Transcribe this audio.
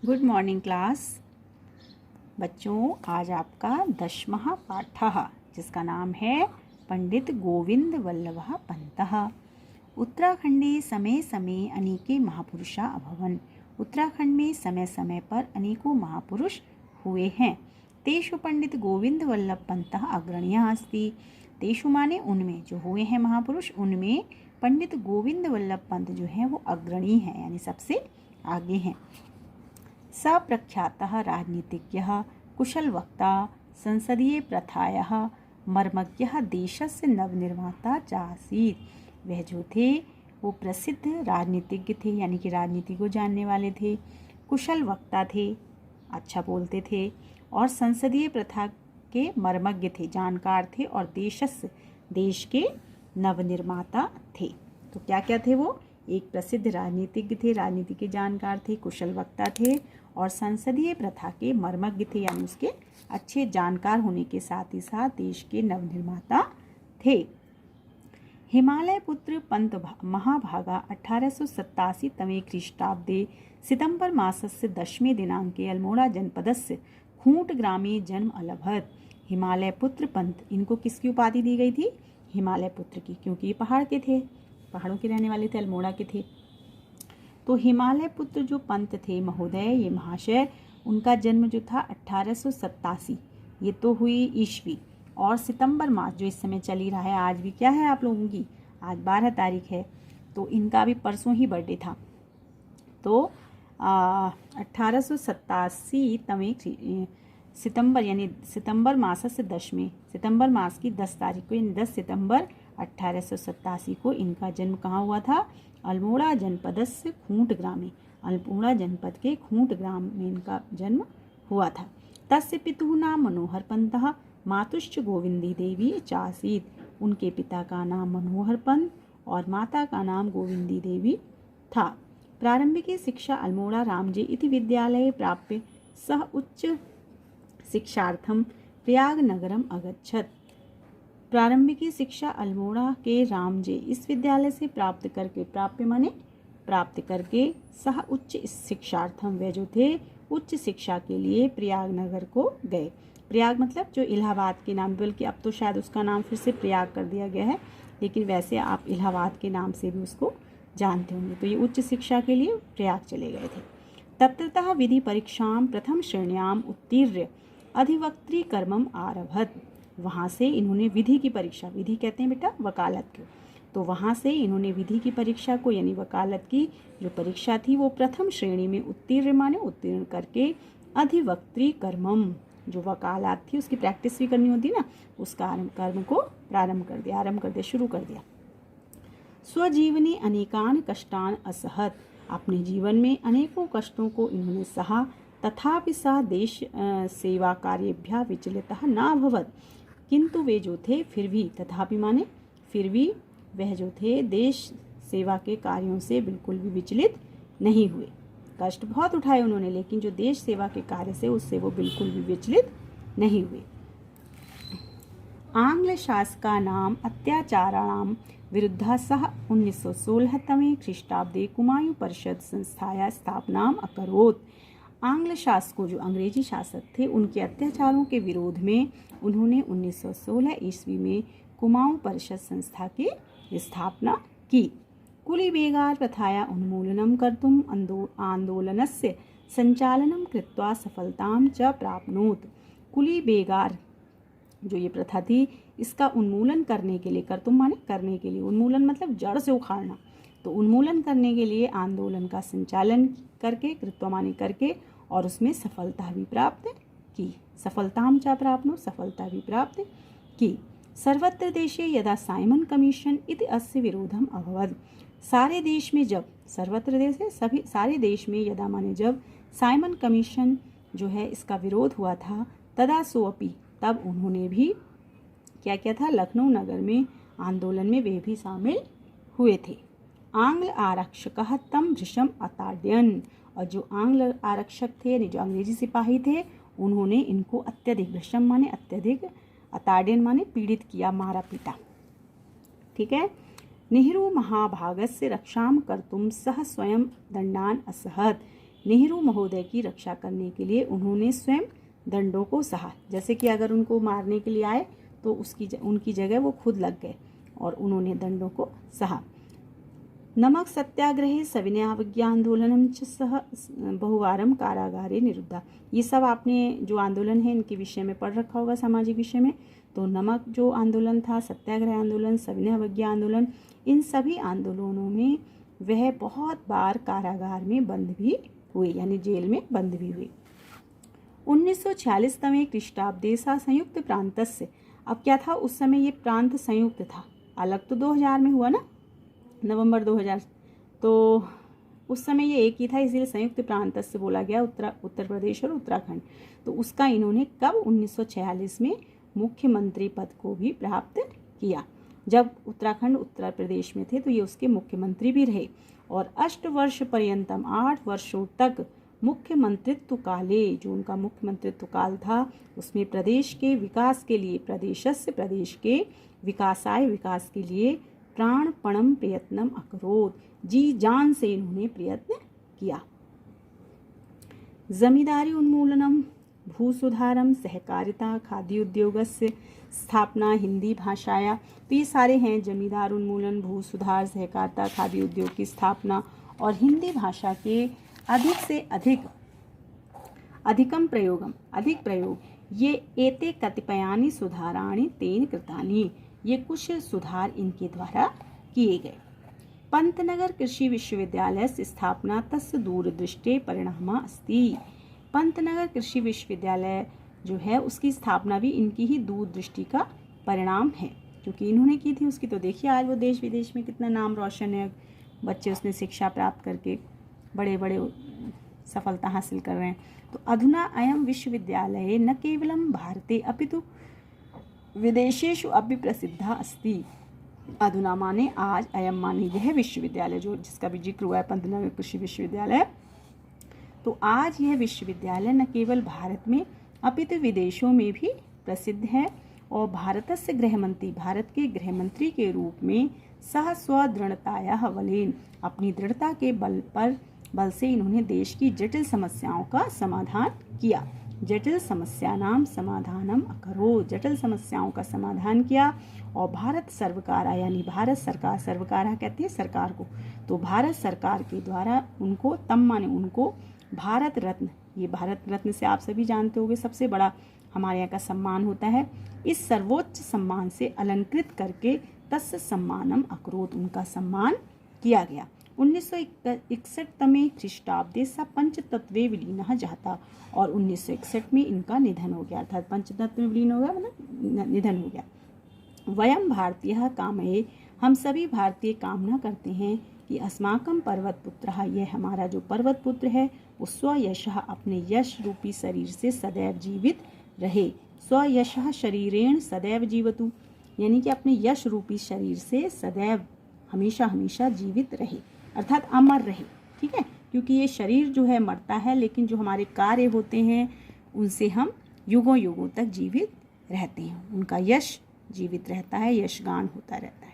Good morning class बच्चों। आज आपका 10वां पाठः जिसका नाम है पंडित गोविंद वल्लभः पंतः। उत्तराखंडे समय समय अनेके महापुरुषा अभवन्। उत्तराखंड में समय समय पर अनेकों महापुरुष हुए हैं। तेषु पंडित गोविंद वल्लभ पंतः अग्रणीयः अस्ति। तेषु माने उनमें, जो हुए हैं महापुरुष उनमें पंडित गोविंद वल्लभ पंत जो है वो अग्रणी है, यानी सबसे आगे हैं। सप्रख्यातः राजनीतिज्ञः कुशलवक्ता संसदीय प्रथायाः मर्मज्ञः देशस्य नवनिर्माता च आसीत्। वह जो थे वो प्रसिद्ध राजनीतिज्ञ थे, यानी कि राजनीति को जानने वाले थे, कुशल वक्ता थे, अच्छा बोलते थे, और संसदीय प्रथा के मर्मज्ञ थे, जानकार थे, और देश के नवनिर्माता थे। तो क्या क्या थे वो? एक प्रसिद्ध राजनीतिज्ञ थे, राजनीति के जानकार थे, कुशल वक्ता थे, और संसदीय प्रथा के मर्मज्ञ थे, यानी उसके अच्छे जानकार होने के साथ ही साथ देश के नवनिर्माता थे। हिमालय पुत्र पंत महाभागा 1887 तमे ख्रीष्टाब्दे सितंबर मासस्य 10वें दिनांके अल्मोड़ा जनपदस्य खूंट ग्रामे जन्म अलभत। हिमालय पुत्र पंत, इनको किसकी उपाधि दी गई थी? हिमालय पुत्र की, क्योंकि ये पहाड़ के थे, पहाड़ों के रहने वाले थे, अल्मोड़ा के थे। तो हिमालय पुत्र जो पंत थे महोदय, ये महाशय, उनका जन्म जो था 1887, ये तो हुई ईस्वी, और सितंबर मास जो इस समय चल ही रहा है, आज भी क्या है आप लोगों की, आज 12 तारीख है, तो इनका भी परसों ही बर्थडे था। तो 1887 तमे सितंबर, यानी सितंबर मास से 10वें, सितंबर मास की 10 तारीख को, यानी 10 सितंबर 1887 को इनका जन्म कहाँ हुआ था? अल्मोड़ा जनपदस्य खूंट ग्रामे, अल्मोड़ा जनपद के खूंट ग्राम में इनका जन्म हुआ था। तस्य पितुः नाम मनोहर पंतः मातुश्च गोविंदी देवी चासीत्। उनके पिता का नाम मनोहर पंत और माता का नाम गोविंदी देवी था। प्रारंभिक शिक्षा अल्मोड़ा रामजे इति विद्यालये प्राप्य सः उच्च शिक्षार्थम प्रयाग नगरम अगच्छत्। प्रारंभिक शिक्षा अल्मोड़ा के रामजे इस विद्यालय से प्राप्त करके, प्राप्य माने प्राप्त करके, सह उच्च शिक्षार्थम, वे जो थे उच्च शिक्षा के लिए प्रयाग नगर को गए। प्रयाग मतलब जो इलाहाबाद के नाम, बल्कि अब तो शायद उसका नाम फिर से प्रयाग कर दिया गया है, लेकिन वैसे आप इलाहाबाद के नाम से भी उसको जानते होंगे। तो ये उच्च शिक्षा के लिए प्रयाग चले गए थे। तत्रतः विधि परीक्षां प्रथम श्रेण्याम उत्तीर्य अधिवक्त्री कर्मम आरभत। वहाँ से इन्होंने विधि की परीक्षा, विधि कहते हैं बेटा वकालत को, तो वहाँ से इन्होंने विधि की परीक्षा को, यानी वकालत की जो परीक्षा थी वो प्रथम श्रेणी में उत्तीर्ण माने उत्तीर्ण करके अधिवक्त्री कर्मम, जो वकालत थी उसकी प्रैक्टिस भी करनी होती ना, उस कर्म को आरंभ कर दिया, शुरू कर दिया। स्वजीवने अनेकान कष्टान असहत। अपने जीवन में अनेकों कष्टों को इन्होंने सहा। तथापि सः देश सेवा कार्येभ्यः विचलितः नाभवत्। किंतु वे जो थे फिर भी, तथापि माने फिर भी, वह जो थे देश सेवा के कार्यों से बिल्कुल भी विचलित नहीं हुए। कष्ट बहुत उठाए उन्होंने, लेकिन जो देश सेवा के कार्य से उससे वो बिल्कुल भी विचलित नहीं हुए। आंग्ल शासकानां अत्याचाराणां विरुद्ध सः 1916 तमे ख्रीष्टाब्दे कुमायूं परिषद संस्थाया स्थापनाम अकरोत्। आंग्ल शासकों, जो अंग्रेजी शासक थे, उनके अत्याचारों के विरोध में उन्होंने 1916 ईस्वी में कुमाऊं परिषद संस्था की स्थापना की। कुलीबेगार प्रथाया उन्मूलनं कर्तुम् आंदोलनस्य संचालनं कृत्वा सफलतां च प्राप्नोत्। कुलीबेगार जो ये प्रथा थी, इसका उन्मूलन करने के लिए, कर्तुम माने करने के लिए, उन्मूलन मतलब जड़ से उखाड़ना, तो उन्मूलन करने के लिए आंदोलन का संचालन करके, कृत्वा माने करके, और उसमें सफलता भी प्राप्त की। सफलतां च प्राप्नो, सफलता भी प्राप्त की। सर्वत्र देशे यदा साइमन कमीशन इति अस्य विरोधम अभवत्। सारे देश में जब, सर्वत्र देश है सभी, सारे देश में, यदा माने जब, साइमन कमीशन जो है इसका विरोध हुआ था, तदा सोअपि, तब उन्होंने भी क्या किया था? लखनऊ नगर में आंदोलन में वे भी शामिल हुए थे। आंग्ल आरक्षकः तं भृशम अताड्यन्। और जो आंग्ल आरक्षक थे, यानी जो अंग्रेजी सिपाही थे, उन्होंने इनको अत्यधिक, भृशम माने अत्यधिक, अताड्यन माने पीड़ित किया, मारा पीटा। ठीक है। नेहरू महाभागस्य रक्षां कर्तुं सः स्वयं दंडान असहत। नेहरू महोदय की रक्षा करने के लिए उन्होंने स्वयं दंडों को सहा। जैसे कि अगर उनको मारने के लिए आए तो उनकी जगह वो खुद लग गए और उन्होंने दंडों को सहा। नमक सत्याग्रहे सविनयावज्ञान्दोलनं च सह बहुवारं कारागारे निरुद्धा। ये सब आपने जो आंदोलन है इनके विषय में पढ़ रखा होगा सामाजिक विषय में। तो नमक जो आंदोलन था, सत्याग्रह आंदोलन, सविनय अवज्ञा आंदोलन, इन सभी आंदोलनों में वह बहुत बार कारागार में बंद भी हुए, यानी जेल में बंद भी हुए। 1946 ख्रीष्टाब्दे सा संयुक्त प्रांतस्य। अब क्या था उस समय, ये प्रांत संयुक्त था। अलग तो 2000 में हुआ ना, नवंबर 2000, तो उस समय ये एक ही था, इसीलिए संयुक्त प्रांतस्य बोला गया, उत्तर प्रदेश और उत्तराखंड। तो उसका इन्होंने कब 1946 में मुख्यमंत्री पद को भी प्राप्त किया। जब उत्तराखंड उत्तर प्रदेश में थे तो ये उसके मुख्यमंत्री भी रहे और 8 वर्ष पर्यंतम 8 वर्षों तक मुख्यमंत्रित्व काले, जो उनका मुख्यमंत्रित्व काल था उसमें प्रदेश के विकास के लिए, प्रदेश के विकास के लिए प्राणपणम प्रयत्नम अकरोत्, जी जान से इन्होंने प्रयत्न किया। जमींदारी उन्मूलनम, भूसुधारम, सहकारिता, खाद्य उद्योगस्य स्थापना हिंदी भाषाया। तो ये सारे हैं, जमींदार उन्मूलन, भूसुधार, सहकारिता, खाद्य उद्योग की स्थापना और हिंदी भाषा के अधिक से अधिक प्रयोग। ये एते कतिपयानि सुधाराणि तेन कृतानि, ये कुछ सुधार इनके द्वारा किए गए। पंतनगर कृषि विश्वविद्यालय से स्थापना तस्य दूरदृष्टे परिणामा अस्ति। पंतनगर कृषि विश्वविद्यालय जो है उसकी स्थापना भी इनकी ही दूरदृष्टि का परिणाम है, क्योंकि इन्होंने की थी उसकी। तो देखिए आज वो देश विदेश में कितना नाम रोशन है, बच्चे उसने शिक्षा प्राप्त करके बड़े बड़े सफलता हासिल कर रहे हैं। तो अधुना अयम विश्वविद्यालय न केवलं भारते अपितु विदेशेषु अपि प्रसिद्धा अस्ति। अधुना माने आज, अयम माने यह विश्वविद्यालय जो जिसका भी जिक्र हुआ है, पंतनगर कृषि विश्वविद्यालय। तो आज यह विश्वविद्यालय न केवल भारत में अपितु विदेशों में भी प्रसिद्ध है और भारत के गृहमंत्री के रूप में सह स्वदृढ़तायाः बलेन, अपनी दृढ़ता के बल से इन्होंने देश की जटिल समस्याओं का समाधान किया। जटिल समस्यानां समाधानम अकरोत्, जटिल समस्याओं का समाधान किया। और भारत सरकार, यानी भारत सरकार, सरकार कहती है सरकार को, तो भारत सरकार के द्वारा उनको, तम माने उनको, भारत रत्न, ये भारत रत्न से आप सभी जानते होंगे सबसे बड़ा हमारे यहाँ का सम्मान होता है, इस सर्वोच्च सम्मान से अलंकृत करके तस्य सम्मानम अकरोत्, उनका सम्मान किया गया। 1961 ख्रीष्टाब्दे सा पंचतत्वे विलीनः जाता, और 1961 में इनका निधन हो गया, अर्थात पंचतत्व में विलीन हो गया, मतलब निधन हो गया। वयम भारतीय कामये, हम सभी भारतीय कामना करते हैं कि अस्माकं पर्वत पुत्रः, यह हमारा जो पर्वत पुत्र है वो स्वयशः, अपने यश रूपी शरीर से सदैव जीवित रहे। स्वयशः शरीरेण सदैव जीवतु, यानी कि अपने यश रूपी शरीर से सदैव हमेशा हमेशा जीवित रहे, अर्थात अमर रहे। ठीक है, क्योंकि ये शरीर जो है मरता है, लेकिन जो हमारे कार्य होते हैं उनसे हम युगों युगों तक जीवित रहते हैं, उनका यश जीवित रहता है, यशगान होता रहता है।